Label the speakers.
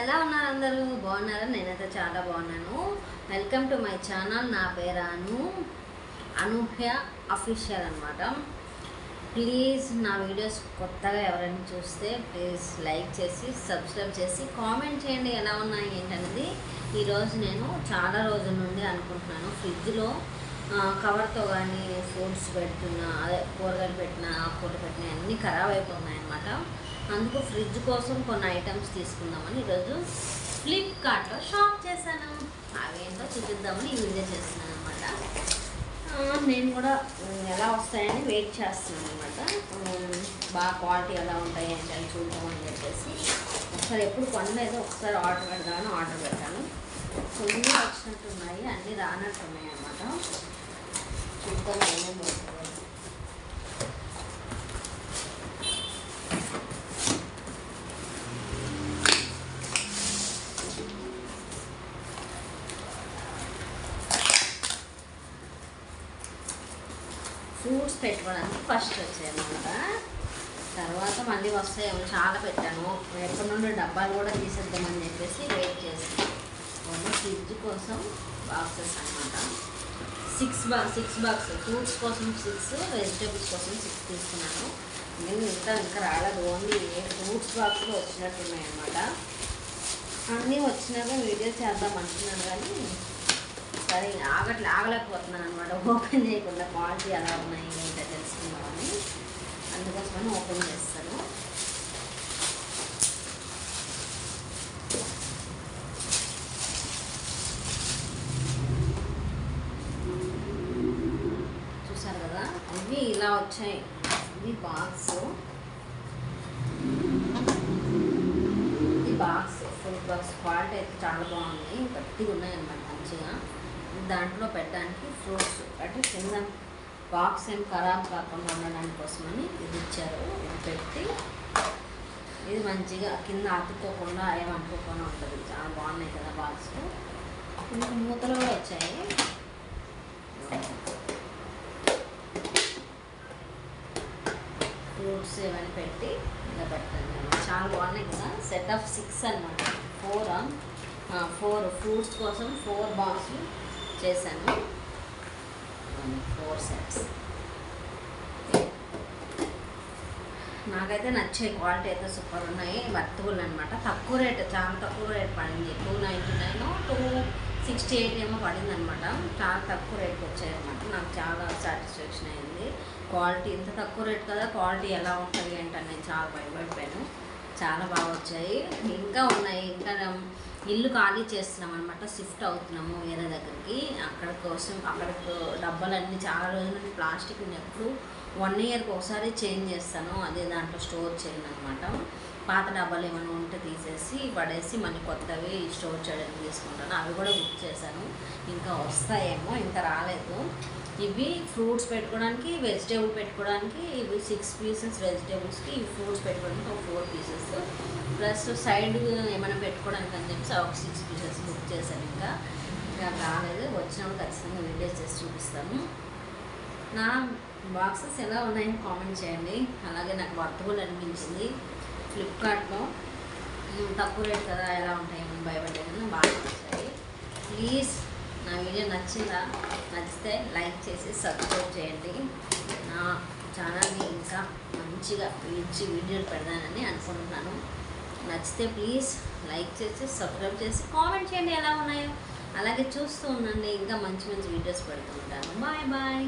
Speaker 1: ఎలా ఉన్నారు అందరూ? బాగున్నారా? నేనైతే చాలా బాగున్నాను. Welcome to my channel. నా పేరు అనూహ్య అఫీషియల్ అనమాట. ప్లీజ్ నా వీడియోస్ కొత్తగా ఎవరైనా చూస్తే ప్లీజ్ లైక్ చేసి సబ్స్క్రైబ్ చేసి కామెంట్ చేయండి ఎలా ఉన్నాయి ఏంటనేది. ఈరోజు నేను చాలా రోజుల నుండి అనుకుంటున్నాను, ఫ్రిడ్జ్లో కవర్తో కానీ ఫ్రూట్స్ పెడుతున్నా, అదే కూరగాయలు పెట్టిన ఆకుకూరలు పెట్టిన అన్నీ ఖరాబ్ అయిపోతున్నాయి అన్నమాట. అందుకు ఫ్రిడ్జ్ కోసం కొన్ని ఐటమ్స్ తీసుకుందామని ఈరోజు ఫ్లిప్కార్ట్లో షాప్ చేశాను. అవేంటో చూపిద్దామని ఈ వీడియో చేస్తున్నాను అనమాట. నేను కూడా ఎలా వస్తాయని వెయిట్ చేస్తున్నాను అనమాట. బాగా క్వాలిటీ ఎలా ఉంటాయి అంటే అవి చూద్దామని చెప్పేసి ఒకసారి ఎప్పుడు కొనలేదు, ఒకసారి ఆర్డర్ పెడదామని ఆర్డర్ పెట్టాను. కొన్ని వచ్చినట్టున్నాయి, అన్నీ రానట్టున్నాయి అన్నమాట. చూద్దాం ఏమేమి వస్తుంది. ఫ్రూట్స్ పెట్టుకోవడానికి ఫస్ట్ వచ్చాయన్నమాట. తర్వాత మళ్ళీ వస్తాయేమో చాలా పెట్టాను. ఎక్కడి నుండి డబ్బాలు కూడా తీసేద్దామని చెప్పేసి వెయిట్ చేస్తాను. ఫ్రిడ్జ్ కోసం బాక్సెస్ అనమాట. సిక్స్ బాక్స్ ఫ్రూట్స్ కోసం 6, వెజిటేబుల్స్ కోసం 6 తీసుకున్నాను. నేను ఇంకా రాలేదు, ఓన్లీ ఫ్రూట్స్ బాక్స్లో వచ్చినట్టున్నాయి అన్నమాట. అన్నీ వచ్చినాక వీడియో చేద్దాం అనుకున్నాను కానీ సరే ఆగలేకపోతున్నాను అనమాట. ఓపెన్ చేయకుండా క్వాలిటీ ఎలా ఉన్నాయి ఏంటో తెలుసుకుందామని, అందుకోసమని ఓపెన్ చేస్తాను. చూసారు కదా, ఇవి ఇలా వచ్చాయి. ఇది బాక్స్ ఫ్రూట్ బాక్స్ క్వాలిటీ అయితే చాలా బాగుంది, గట్టిగా ఉన్నాయి అన్నమాట మంచిగా. దాంట్లో పెట్టడానికి ఫ్రూట్స్ అంటే కింద బాక్స్ ఏం ఖరాబ్ కాకుండా ఉండడానికి కోసమని ఇది ఇచ్చారు. ఇది పెట్టి ఇది మంచిగా కింద అతుక్కోకుండా ఏమనుకోకుండా ఉంటుంది. చాలా బాగున్నాయి కదా బాక్స్. ఇంకా మూతలు కూడా వచ్చాయి. ఫ్రూట్స్ ఏమైనా పెట్టి ఇలా పెట్టండి. చాలా బాగున్నాయి కదా. సెట్ ఆఫ్ 6 అనమాట. 4 ఫ్రూట్స్ కోసం 4 బాక్సులు చేశాను. 4 సెట్స్ నాకైతే నచ్చే క్వాలిటీ అయితే సూపర్ ఉన్నాయి. వర్తబుల్ అనమాట. తక్కువ రేట్, చాలా తక్కువ రేట్ పడింది. 299 268 ఏమో పడింది అనమాట. చాలా తక్కువ రేట్కి వచ్చాయన్నమాట. నాకు చాలా సాటిస్ఫాక్షన్ అయింది. క్వాలిటీ ఇంత తక్కువ రేట్ కదా, క్వాలిటీ ఎలా ఉంటుంది ఏంటని నేను చాలా భయపడిపోయాను. చాలా బాగా వచ్చాయి. ఇంకా ఉన్నాయి. ఇంకా ఇల్లు ఖాళీ చేస్తున్నాం అనమాట. షిఫ్ట్ అవుతున్నాము వేరే దగ్గరికి. అక్కడికి డబ్బాలన్నీ చాలా రోజుల నుండి ప్లాస్టిక్ ఎప్పుడు 1 ఇయర్కి ఒకసారి చేంజ్ చేస్తాను. అదే దాంట్లో స్టోర్ చేయను అనమాట. పాత డబ్బాలు ఏమైనా ఉంటే తీసేసి పడేసి మళ్ళీ కొత్తవి స్టోర్ చేయడానికి తీసుకుంటాను. అవి కూడా బుక్ చేశాను. ఇంకా వస్తాయేమో, ఇంకా రాలేదు. ఇవి ఫ్రూట్స్ పెట్టుకోవడానికి, వెజిటేబుల్ పెట్టుకోవడానికి ఇవి 6 పీసెస్ వెజిటేబుల్స్కి, ఇవి ఫ్రూట్స్ పెట్టుకోవడానికి ఒక 4 పీసెస్, ప్లస్ సైడ్ ఏమైనా పెట్టుకోవడానికి అని చెప్పి ఒక 6 పీసెస్ బుక్ చేశాను. ఇంకా రాలేదు. వచ్చినప్పుడు ఖచ్చితంగా వీడియోస్ చేసి చూపిస్తాను. నా బాక్సెస్ ఎలా ఉన్నాయని కామెంట్ చేయండి. అలాగే నాకు వర్తబుల్ అనిపించింది. ఫ్లిప్కార్ట్లో తక్కువ రేట్ కదా, ఎలా ఉంటాయని భయపడ్డాను. బాగా నచ్చాయి. ప్లీజ్ నా వీడియో నచ్చితే లైక్ చేసి సబ్స్క్రైబ్ చేయండి. నా ఛానల్ని ఇంకా మంచిగా వీడియోలు పెడదానని అనుకుంటున్నాను. నచ్చితే ప్లీజ్ లైక్ చేసి సబ్స్క్రైబ్ చేసి కామెంట్ చేయండి ఎలా ఉన్నాయో. అలాగే చూస్తూ ఉండండి, ఇంకా మంచి మంచి వీడియోస్ పెడుతూ ఉంటాను. Bye bye.